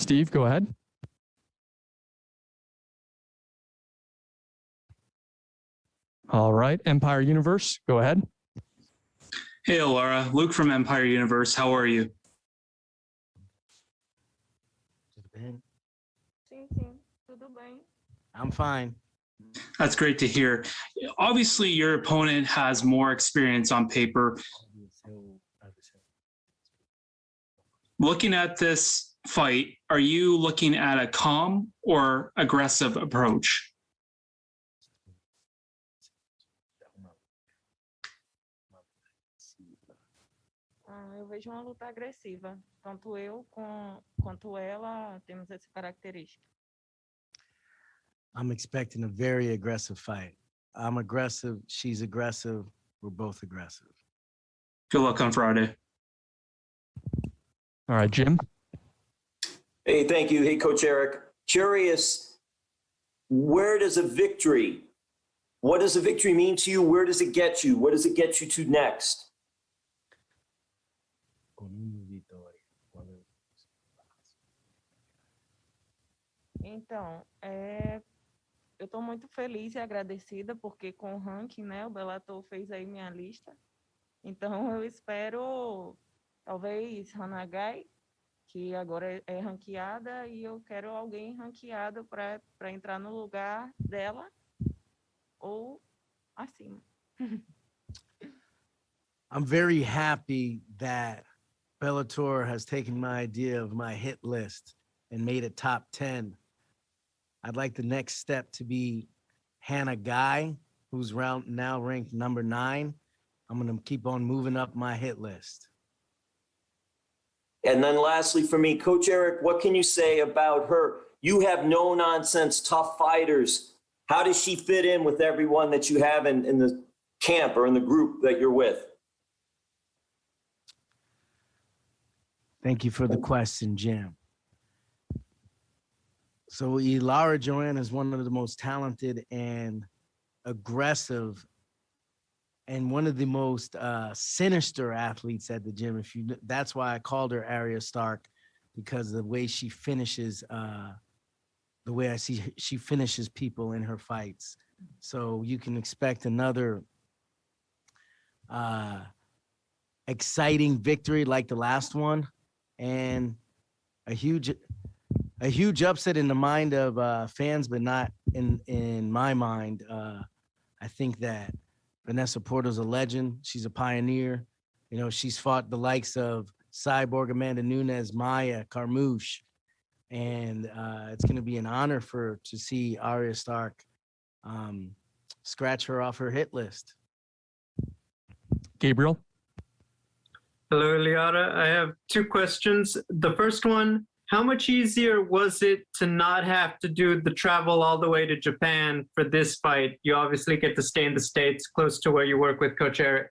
Steve, go ahead. All right, Empire Universe, go ahead. Hey, Ilara. Luke from Empire Universe. How are you? Sim, tudo bem. I'm fine. That's great to hear. Obviously, your opponent has more experience on paper. Looking at this fight, are you looking at a calm or aggressive approach? Eu vejo uma luta agressiva. Tanto eu quanto ela temos essa característica. I'm expecting a very aggressive fight. I'm aggressive. She's aggressive. We're both aggressive. Good luck on Friday. All right, Jim. Hey, thank you. Hey, Coach Eric. Curious, what does a victory mean to you? Where does it get you? What does it get you to next? Então, eu estou muito feliz e agradecida porque com o ranking, né, o Bellator fez aí minha lista. Então, eu espero, talvez, Hanagai, que agora é ranqueada, e eu quero alguém ranqueado para entrar no lugar dela ou acima. I'm very happy that Bellator has taken my idea of my hit list and made it top 10. I'd like the next step to be Hannah Guy, who's now ranked number 9. I'm going to keep on moving up my hit list. And then lastly for me, Coach Eric, what can you say about her? You have no nonsense, tough fighters. How does she fit in with everyone that you have in the camp or in the group that you're with? Thank you for the question, Jim. So Ilara Joanne is one of the most talented and aggressive and one of the most sinister athletes at the gym. That's why I called her Arya Stark, because the way she finishes, the way I see she finishes people in her fights. So you can expect another exciting victory like the last one, and a huge upset in the mind of fans, but not in my mind. I think that Vanessa Porto is a legend. She's a pioneer. You know, she's fought the likes of Cyborg, Amanda Nunes, Maya, Carmouche, and it's going to be an honor to see Arya Stark scratch her off her hit list. Gabriel. Hello, Ilara. I have 2 questions. The first one, how much easier was it to not have to do the travel all the way to Japan for this fight? You obviously get to stay in the States, close to where you work with Coach Eric.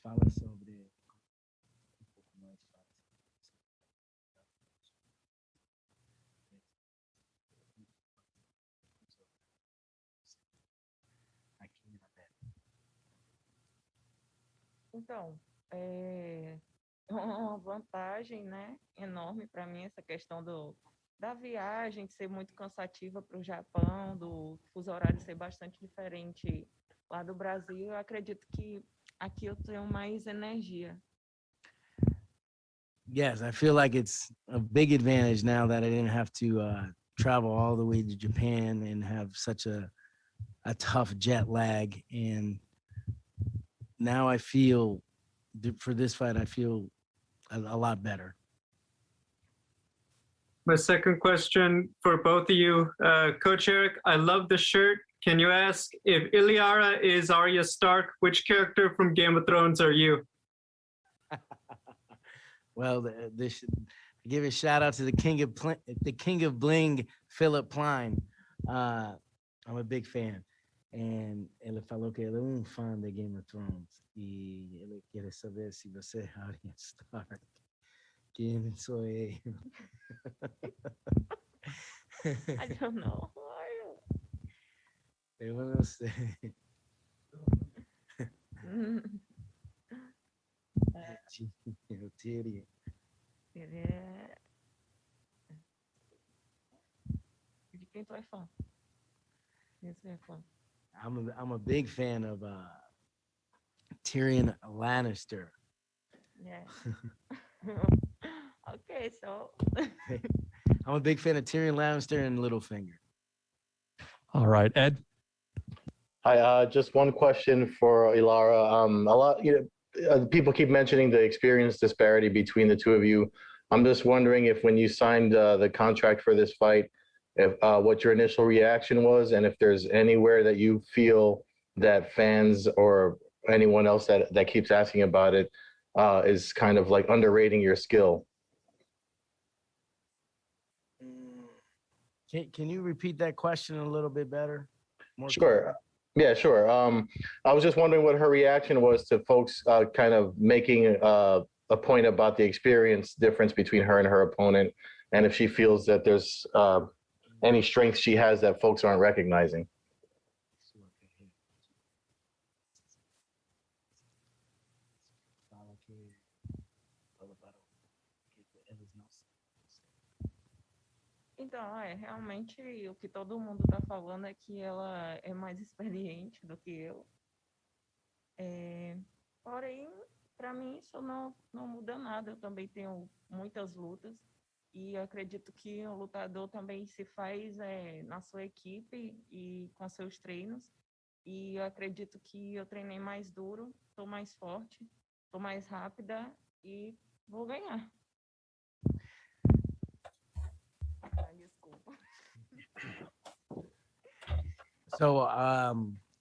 Fala sobre. Então, é uma vantagem, né, enorme para mim essa questão da viagem, de ser muito cansativa para o Japão, do fuso horário ser bastante diferente lá do Brasil. Eu acredito que aqui eu tenho mais energia. Yes, I feel like it's a big advantage now that I didn't have to travel all the way to Japan and have such a tough jet lag. And now I feel, for this fight, I feel a lot better. My second question for both of you, Coach Eric, I love the shirt. Can you ask if Ilara is Arya Stark, which character from Game of Thrones are you? Well, give a shout out to the King of Bling, Philip Pline. I'm a big fan. And ele falou que ele é fã de Game of Thrones. E ele quer saber se você é Arya Stark. Quem sou eu? I don't know. Eu não sei. Eu teria. Seria. De quem tu é fã? Quem você é fã? I'm a big fan of Tyrion Lannister. Yeah. Okay, so I'm a big fan of Tyrion Lannister and Littlefinger. All right, Ed. Hi, just one question for Ilara. People keep mentioning the experience disparity between the two of you. I'm just wondering if when you signed the contract for this fight, if what your initial reaction was, and if there's anywhere that you feel that fans or anyone else that keeps asking about it is kind of like underrating your skill. Can you repeat that question a little bit better? Sure. Yeah, sure. I was just wondering what her reaction was to folks kind of making a point about the experience difference between her and her opponent, and if she feels that there's any strength she has that folks aren't recognizing. Então, realmente o que todo mundo tá falando é que ela é mais experiente do que eu. Porém, para mim isso não muda nada. Eu também tenho muitas lutas e acredito que o lutador também se faz na sua equipe e com seus treinos. E eu acredito que eu treinei mais duro, estou mais forte, estou mais rápida e vou ganhar. So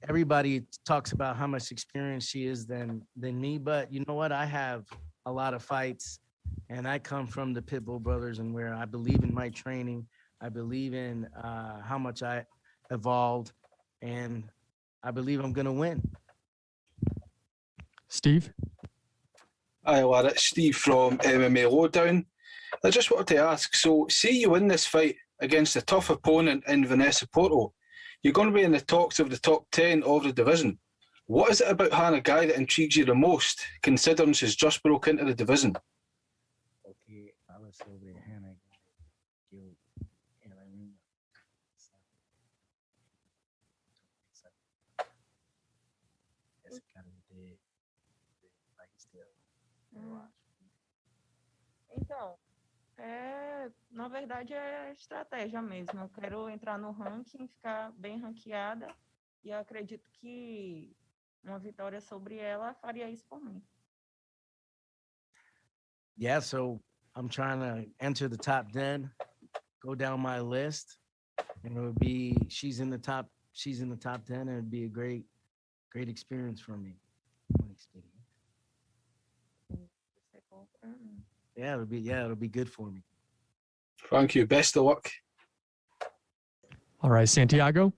everybody talks about how much experience she is than me, but you know what? I have a lot of fights, and I come from the Pitbull Brothers, and where I believe in my training, I believe in how much I evolved, and I believe I'm gonna win. Steve. Hi, Ilara. It's Steve from MMA Lowdown. I just wanted to ask, so say you win this fight against a tough opponent in Vanessa Porto, you're going to be in the talks of the top 10 of the division. What is it about Hannah Guy that intrigues you the most, considering she's just broke into the division? Okay, fala sobre Hannah Guy, que ela é uma esse cara de país dela, eu acho. Então, na verdade é estratégia mesmo. Eu quero entrar no ranking, ficar bem ranqueada e eu acredito que uma vitória sobre ela faria isso por mim. Yeah, so I'm trying to enter the top 10, go down my list, and it would be she's in the top 10, and it'd be a great experience for me. Yeah, it'll be good for me. Thank you. Best of luck. All right, Santiago.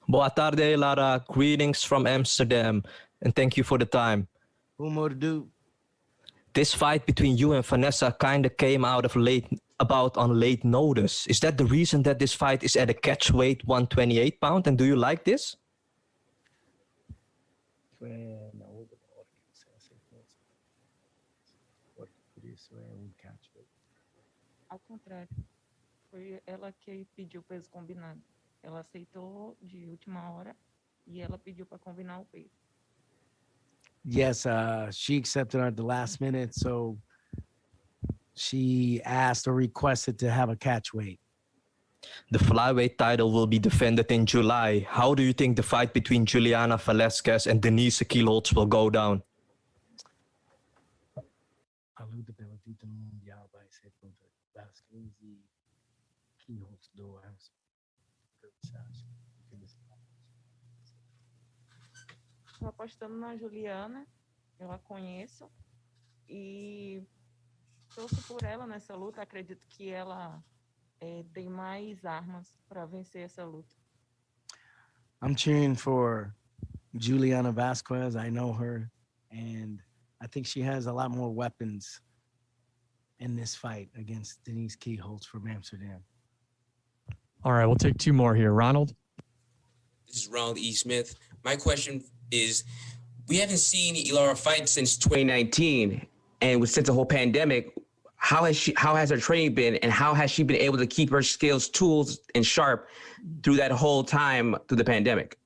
Boa tarde, Ilara. Greetings from Amsterdam, and thank you for the time. Who more to do? This fight between you and Vanessa kind of came out of on late notice. Is that the reason that this fight is at a catch weight 128 pound? And do you like this? Ao contrário, foi ela que pediu o peso combinado. Ela aceitou de última hora e ela pediu para combinar o peso. Yes, she accepted at the last minute, so she asked or requested to have a catch weight. The flyweight title will be defended in July. How do you think the fight between Juliana Velasquez and Denise Kielholtz will go down? A luta pelo título mundial vai ser contra Velasquez e Kielholtz duas. Estou apostando na Juliana, eu a conheço e torço por ela nessa luta. Acredito que ela tem mais armas para vencer essa luta. I'm cheering for Juliana Velasquez. I know her, and I think she has a lot more weapons in this fight against Denise Kielholtz from Amsterdam. All right, we'll take two more here. Ronald. This is Ronald E. Smith. My question is, we haven't seen Ilara fight since 2019, And since the whole pandemic, how has her training been, and how has she been able to keep her skills, tools, and sharp through that whole time through the pandemic?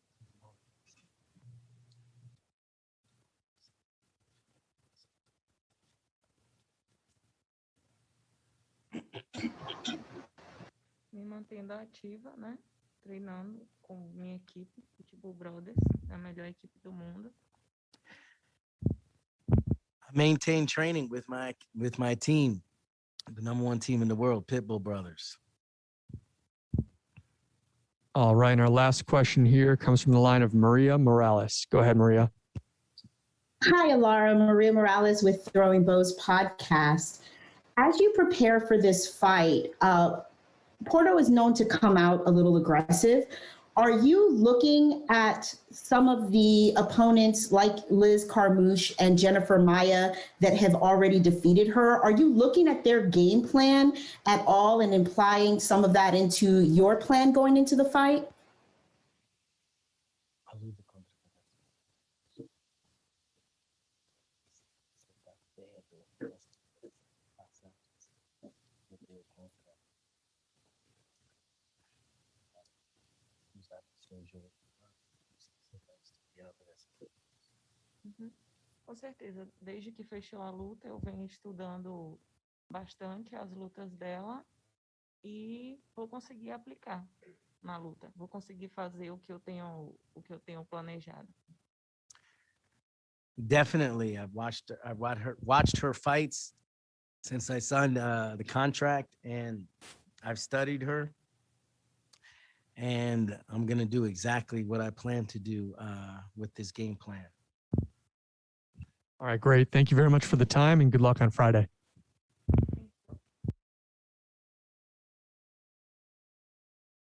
Me mantendo ativa, né? Treinando com minha equipe, Pitbull Brothers, a melhor equipe do mundo. I maintain training with my team, the #1 team in the world, Pitbull Brothers. All right. And our last question here comes from the line of Maria Morales. Go ahead, Maria. Hi, Ilara. Maria Morales with Throwing Bows podcast. As you prepare for this fight, Porto is known to come out a little aggressive. Are you looking at some of the opponents like Liz Carmouche and Jennifer Maia that have already defeated her? Are you looking at their game plan at all and implying some of that into your plan going into the fight? Com certeza. Desde que fechou a luta, eu venho estudando bastante as lutas dela e vou conseguir aplicar na luta. Vou conseguir fazer o que eu tenho planejado. Definitely, I've watched her fights since I signed the contract, and I've studied her, and I'm gonna do exactly what I plan to do with this game plan. All right, great. Thank you very much for the time, and good luck on Friday.